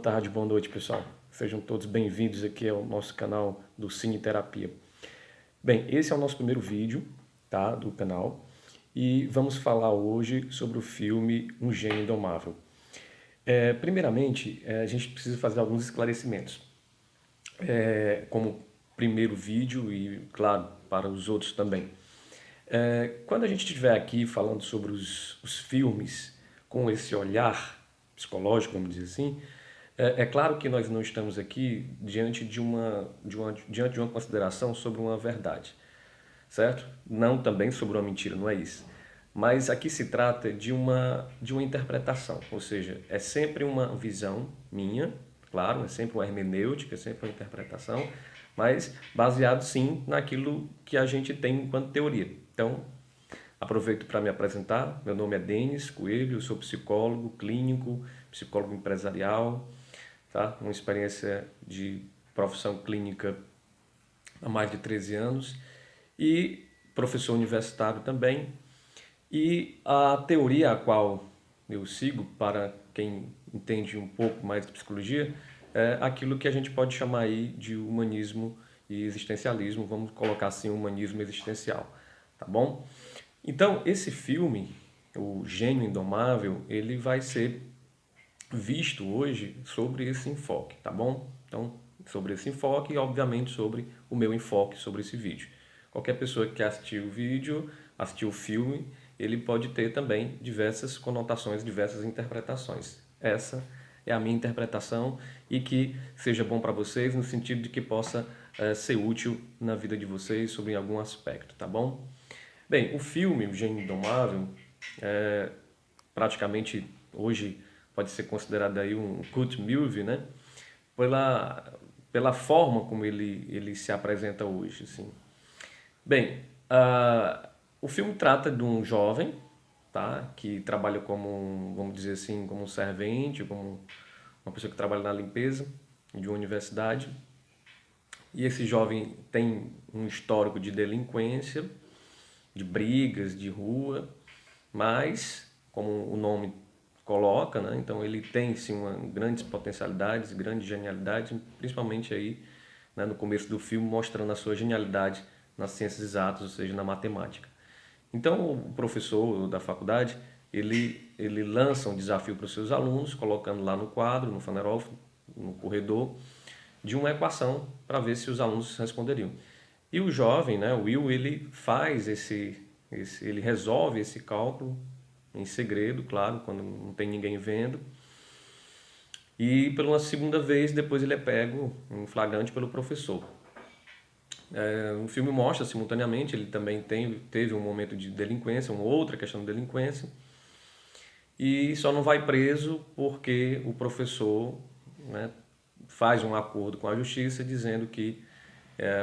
tarde, boa noite, pessoal. Sejam todos bem-vindos aqui ao nosso canal do Cine Terapia. Bem, esse é o nosso primeiro vídeo, tá, do canal, e vamos falar hoje sobre o filme Um Gênio Indomável. Primeiramente, a gente precisa fazer alguns esclarecimentos. Como primeiro vídeo e, claro, para os outros também. Quando a gente estiver aqui falando sobre os filmes com esse olhar psicológico, vamos dizer assim, é claro que nós não estamos aqui diante diante de uma consideração sobre uma verdade, certo? Não também sobre uma mentira, não é isso. Mas aqui se trata de uma interpretação, ou seja, é sempre uma visão minha, claro, é sempre uma hermenêutica, é sempre uma interpretação, mas baseado sim naquilo que a gente tem enquanto teoria. Então, aproveito para me apresentar. Meu nome é Denis Coelho, eu sou psicólogo clínico, psicólogo empresarial, tá? Uma experiência de profissão clínica há mais de 13 anos e professor universitário também. E a teoria a qual eu sigo, para quem entende um pouco mais de psicologia, é aquilo que a gente pode chamar aí de humanismo e existencialismo, vamos colocar assim, humanismo existencial, tá bom? Então, esse filme, O Gênio Indomável, ele vai ser visto hoje sobre esse enfoque, tá bom? Então, sobre esse enfoque e, obviamente, sobre o meu enfoque sobre esse vídeo. Qualquer pessoa que assistir o vídeo, assistir o filme, ele pode ter também diversas conotações, diversas interpretações. Essa é a minha interpretação e que seja bom para vocês no sentido de que possa ser útil na vida de vocês sobre algum aspecto, tá bom? Bem, o filme O Gênio Indomável, praticamente hoje pode ser considerado aí um cult movie, né? Pela forma como ele se apresenta hoje, assim. Bem, o filme trata de um jovem, tá? Que trabalha como, vamos dizer assim, como um servente, como uma pessoa que trabalha na limpeza de uma universidade. E esse jovem tem um histórico de delinquência, de brigas de rua, mas, como o nome coloca, né? Então ele tem sim grandes potencialidades, grandes genialidades, principalmente aí, né, no começo do filme, mostrando a sua genialidade nas ciências exatas, ou seja, na matemática. Então o professor da faculdade, ele lança um desafio para os seus alunos, colocando lá no quadro, no fanerol, no corredor, de uma equação para ver se os alunos responderiam. E o jovem, né, o Will, ele faz ele resolve esse cálculo em segredo, claro, quando não tem ninguém vendo. E pela segunda vez, depois ele é pego em flagrante pelo professor. O filme mostra simultaneamente, ele também teve um momento de delinquência, uma outra questão de delinquência, e só não vai preso porque o professor, né, faz um acordo com a justiça dizendo que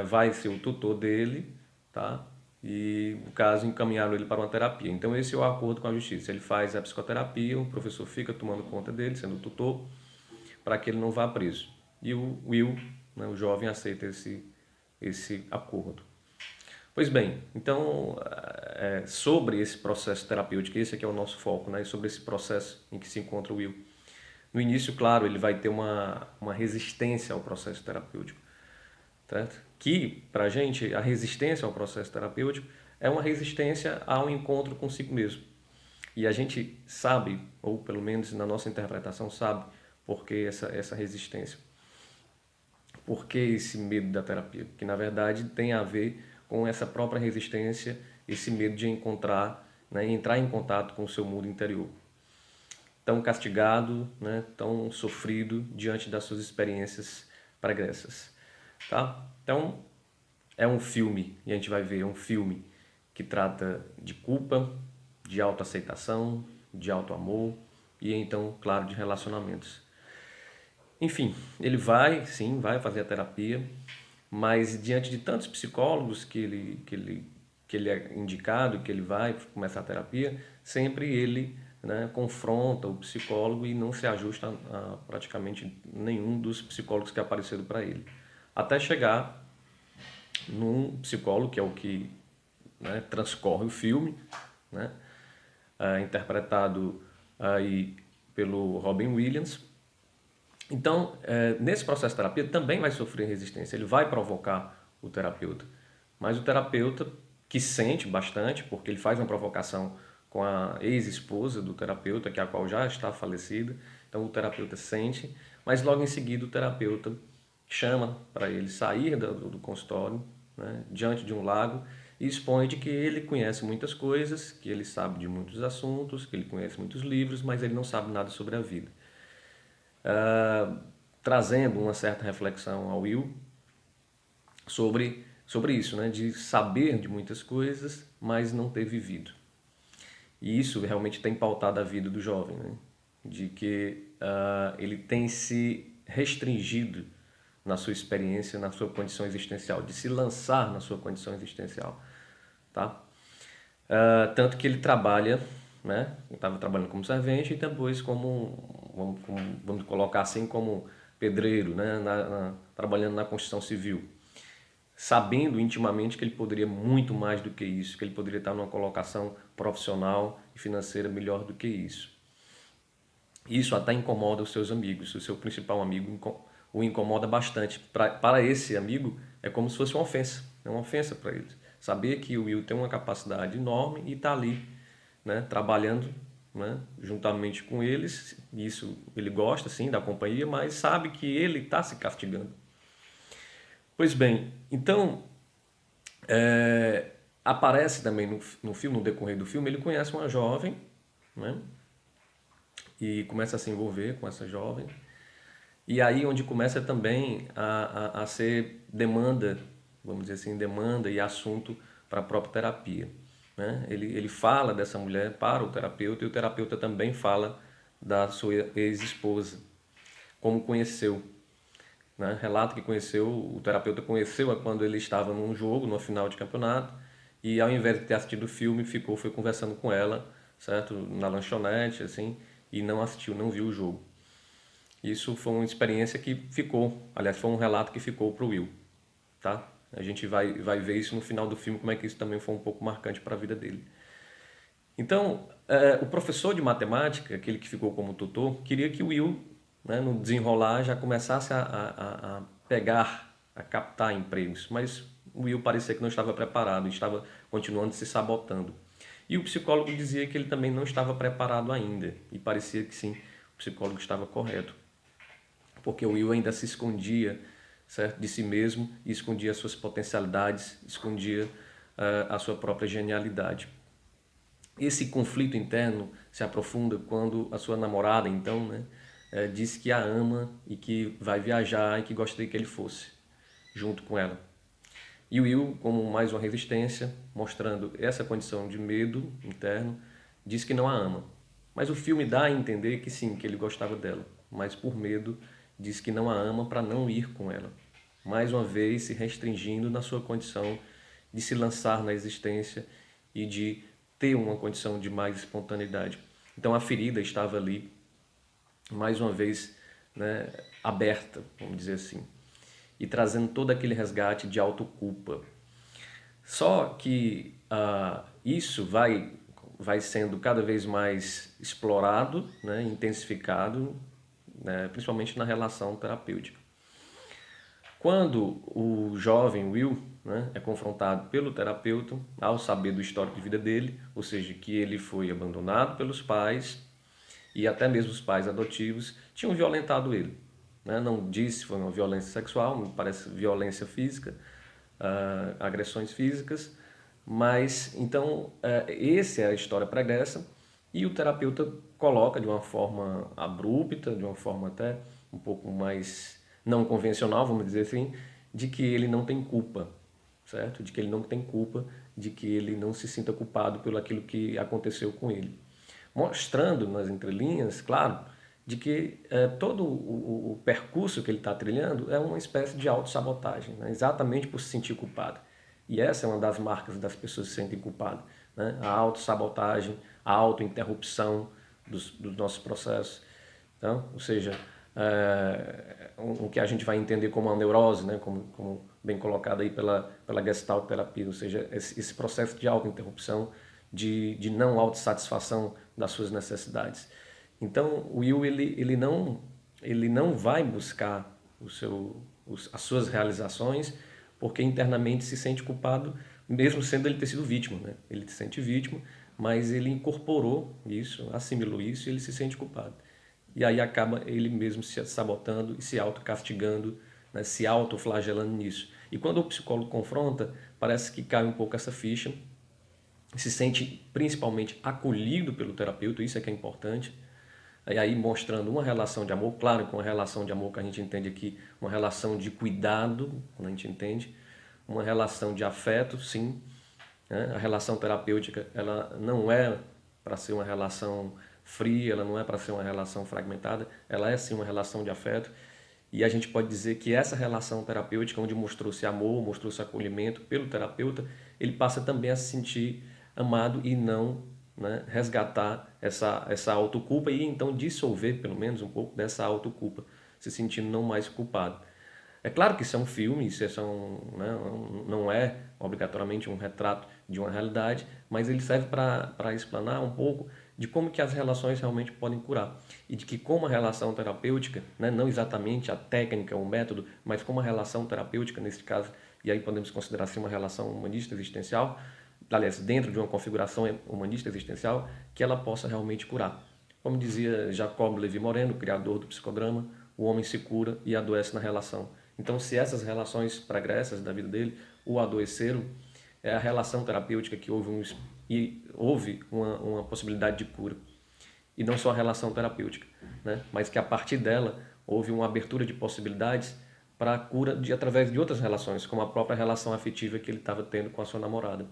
vai ser o tutor dele, tá? E no caso encaminharam ele para uma terapia. Então esse é o acordo com a justiça. Ele faz a psicoterapia, o professor fica tomando conta dele, sendo o tutor, para que ele não vá preso. E o Will, né, o jovem, aceita esse acordo. Pois bem, então sobre esse processo terapêutico, esse aqui é o nosso foco, né? Sobre esse processo em que se encontra o Will. No início, claro, ele vai ter uma resistência ao processo terapêutico, certo? Que, para a gente, a resistência ao processo terapêutico é uma resistência ao encontro consigo mesmo. E a gente sabe, ou pelo menos na nossa interpretação sabe, por que essa resistência. Por que esse medo da terapia? Que na verdade tem a ver com essa própria resistência, esse medo de encontrar, né, entrar em contato com o seu mundo interior. Tão castigado, né, tão sofrido diante das suas experiências pregressas. Tá? Então, é um filme, e a gente vai ver, é um filme que trata de culpa, de autoaceitação, de autoamor e então, claro, de relacionamentos. Enfim, ele vai, sim, vai fazer a terapia, mas diante de tantos psicólogos que ele é indicado, que ele vai começar a terapia, sempre ele, né, confronta o psicólogo e não se ajusta a praticamente nenhum dos psicólogos que apareceram para ele. Até chegar num psicólogo, que é o que, né, transcorre o filme, né, interpretado aí pelo Robin Williams, Então, nesse processo de terapia, também vai sofrer resistência, ele vai provocar o terapeuta. Mas o terapeuta, que sente bastante, porque ele faz uma provocação com a ex-esposa do terapeuta, que é a qual já está falecida, então o terapeuta sente, mas logo em seguida o terapeuta chama para ele sair do consultório, né, diante de um lago, e expõe de que ele conhece muitas coisas, que ele sabe de muitos assuntos, que ele conhece muitos livros, mas ele não sabe nada sobre a vida. Trazendo uma certa reflexão ao Will sobre isso, né? De saber de muitas coisas, mas não ter vivido. E isso realmente tem pautado a vida do jovem, né? De que ele tem se restringido na sua experiência, na sua condição existencial, de se lançar na sua condição existencial, tá? Tanto que ele trabalha, né? Estava trabalhando como servente e depois vamos colocar assim, como pedreiro, né? Trabalhando na construção civil, sabendo intimamente que ele poderia muito mais do que isso, que ele poderia estar numa colocação profissional e financeira melhor do que isso. Isso até incomoda os seus amigos, o seu principal amigo o incomoda bastante. Para esse amigo é como se fosse é uma ofensa para eles. Saber que o Will tem uma capacidade enorme e está ali, né, trabalhando, né, juntamente com eles. Isso ele gosta sim da companhia, mas sabe que ele está se castigando. Pois bem, então aparece também no filme, no decorrer do filme, ele conhece uma jovem, né? E começa a se envolver com essa jovem. E aí onde começa também a ser demanda, vamos dizer assim, demanda e assunto para a própria terapia. Né? Ele fala dessa mulher para o terapeuta e o terapeuta também fala da sua ex-esposa, como conheceu. Né? Relata que conheceu, o terapeuta conheceu-a quando ele estava num jogo, no final de campeonato, e ao invés de ter assistido o filme, foi conversando com ela, certo? Na lanchonete, assim, e não assistiu, não viu o jogo. Isso foi uma experiência que ficou, aliás, foi um relato que ficou para o Will, tá? A gente vai ver isso no final do filme, como é que isso também foi um pouco marcante para a vida dele. Então, o professor de matemática, aquele que ficou como tutor, queria que o Will, né, no desenrolar, já começasse a pegar, a captar empregos, mas o Will parecia que não estava preparado, estava continuando se sabotando. E o psicólogo dizia que ele também não estava preparado ainda, e parecia que sim, o psicólogo estava correto, porque o Will ainda se escondia, certo, de si mesmo, e escondia as suas potencialidades, escondia a sua própria genialidade. Esse conflito interno se aprofunda quando a sua namorada, então, né, diz que a ama e que vai viajar e que gostaria que ele fosse junto com ela. E o Will, como mais uma resistência, mostrando essa condição de medo interno, diz que não a ama. Mas o filme dá a entender que sim, que ele gostava dela, mas por medo diz que não a ama para não ir com ela. Mais uma vez se restringindo na sua condição de se lançar na existência e de ter uma condição de mais espontaneidade. Então a ferida estava ali, mais uma vez, né, aberta, vamos dizer assim, e trazendo todo aquele resgate de autoculpa. Só que isso vai sendo cada vez mais explorado, né, intensificado, né, principalmente na relação terapêutica. Quando o jovem Will, né, é confrontado pelo terapeuta ao saber do histórico de vida dele, ou seja, que ele foi abandonado pelos pais e até mesmo os pais adotivos tinham violentado ele. Né? Não disse se foi uma violência sexual, me parece violência física, agressões físicas, mas então essa é a história pregressa e o terapeuta coloca de uma forma abrupta, de uma forma até um pouco mais não convencional, vamos dizer assim, de que ele não tem culpa, certo? De que ele não tem culpa, de que ele não se sinta culpado pelo aquilo que aconteceu com ele. Mostrando nas entrelinhas, claro, de que todo o percurso que ele está trilhando é uma espécie de autossabotagem, né? Exatamente por se sentir culpado. E essa é uma das marcas das pessoas que se sentem culpadas, né? A autossabotagem, a autointerrupção dos nossos processos. Então, ou seja, o que a gente vai entender como uma neurose, né? Como bem colocado aí pela Gestalt terapia, ou seja, esse processo de autointerrupção, de não autossatisfação das suas necessidades. Então, o Will, ele não ele não vai buscar as suas realizações, porque internamente se sente culpado, mesmo sendo ele ter sido vítima, né? Ele se sente vítima, mas ele incorporou isso, assimilou isso e ele se sente culpado. E aí acaba ele mesmo se sabotando e se autocastigando, né? Se autoflagelando nisso. E quando o psicólogo confronta, parece que cai um pouco essa ficha, se sente principalmente acolhido pelo terapeuta, isso é que é importante, e aí mostrando uma relação de amor, claro, com a relação de amor que a gente entende aqui, uma relação de cuidado, a gente entende, uma relação de afeto, sim, né? A relação terapêutica, ela não é para ser uma relação fria, ela não é para ser uma relação fragmentada, ela é sim uma relação de afeto, e a gente pode dizer que essa relação terapêutica, onde mostrou-se amor, mostrou-se acolhimento pelo terapeuta, ele passa também a se sentir amado e não, né, resgatar essa autoculpa e então dissolver pelo menos um pouco dessa autoculpa, se sentindo não mais culpado. É claro que isso é um filme, né, não é obrigatoriamente um retrato de uma realidade, mas ele serve para explanar um pouco de como que as relações realmente podem curar. E de que como a relação terapêutica, né, não exatamente a técnica, o método, mas como a relação terapêutica, nesse caso, e aí podemos considerar assim uma relação humanista existencial, aliás, dentro de uma configuração humanista existencial, que ela possa realmente curar. Como dizia Jacob Levi Moreno, criador do psicodrama, o homem se cura e adoece na relação. Então, se essas relações pregressas da vida dele o adoeceram, é a relação terapêutica que houve uma possibilidade de cura. E não só a relação terapêutica, né? Mas que a partir dela houve uma abertura de possibilidades para a cura através de outras relações, como a própria relação afetiva que ele estava tendo com a sua namorada.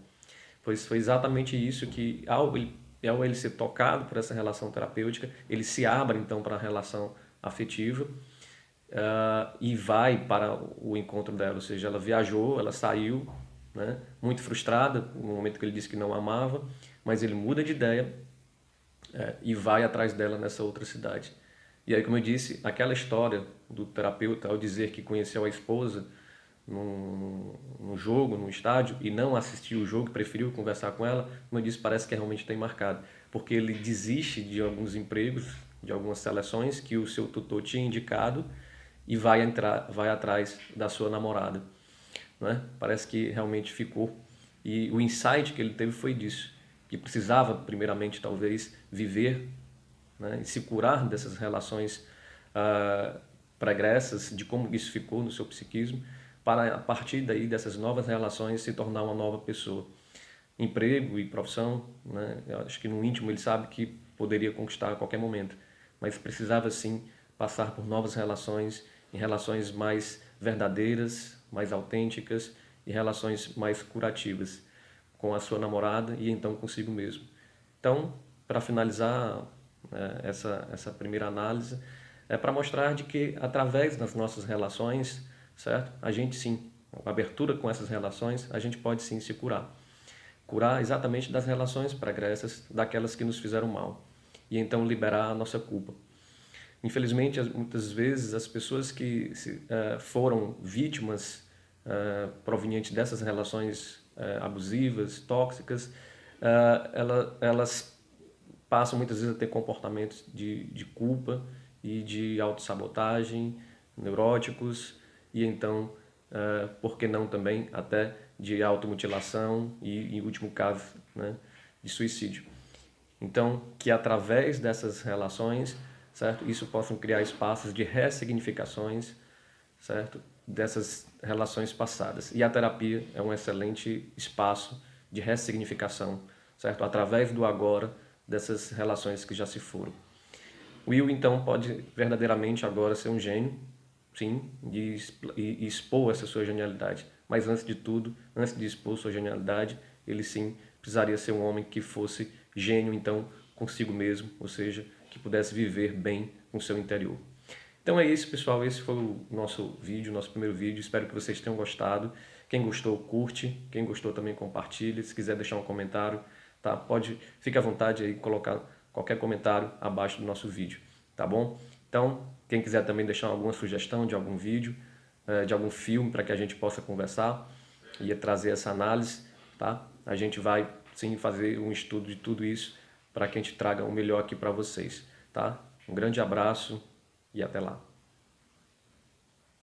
Pois foi exatamente isso que, ao ele ser tocado por essa relação terapêutica, ele se abre então para a relação afetiva e vai para o encontro dela. Ou seja, ela viajou, ela saiu, né, muito frustrada no momento que ele disse que não amava, mas ele muda de ideia e vai atrás dela nessa outra cidade. E aí, como eu disse, aquela história do terapeuta ao dizer que conheceu a esposa num jogo, num estádio, e não assistiu o jogo, preferiu conversar com ela, como eu disse, parece que realmente tem marcado. Porque ele desiste de alguns empregos, de algumas seleções que o seu tutor tinha indicado e vai atrás da sua namorada. Né? Parece que realmente ficou. E o insight que ele teve foi disso, que precisava, primeiramente, talvez, viver, né, e se curar dessas relações pregressas, de como isso ficou no seu psiquismo, para a partir daí dessas novas relações se tornar uma nova pessoa. Emprego e profissão, né, eu acho que no íntimo ele sabe que poderia conquistar a qualquer momento, mas precisava sim passar por novas relações, em relações mais verdadeiras, mais autênticas e relações mais curativas com a sua namorada e então consigo mesmo. Então, para finalizar essa primeira análise, é para mostrar de que através das nossas relações, certo? A gente sim, com abertura com essas relações, a gente pode sim se curar. Curar exatamente das relações pregressas, daquelas que nos fizeram mal. E então liberar a nossa culpa. Infelizmente, muitas vezes as pessoas que foram vítimas provenientes dessas relações abusivas, tóxicas, elas passam muitas vezes a ter comportamentos de culpa e de autossabotagem, neuróticos, e então, por que não também até de automutilação e, em último caso, né, de suicídio. Então, que através dessas relações, certo, isso possam criar espaços de ressignificações, certo, dessas relações passadas. E a terapia é um excelente espaço de ressignificação, certo, através do agora dessas relações que já se foram. Will, então, pode verdadeiramente agora ser um gênio, sim, e expor essa sua genialidade. Mas antes de tudo, antes de expor sua genialidade, ele sim precisaria ser um homem que fosse gênio, então, consigo mesmo, ou seja, que pudesse viver bem com o seu interior. Então é isso, pessoal. Esse foi o nosso vídeo, nosso primeiro vídeo. Espero que vocês tenham gostado. Quem gostou, curte. Quem gostou também compartilhe. Se quiser deixar um comentário, tá? Fique à vontade aí, colocar qualquer comentário abaixo do nosso vídeo, tá bom? Então, quem quiser também deixar alguma sugestão de algum vídeo, de algum filme para que a gente possa conversar e trazer essa análise, tá? A gente vai sim fazer um estudo de tudo isso para que a gente traga o melhor aqui para vocês, tá? Um grande abraço e até lá.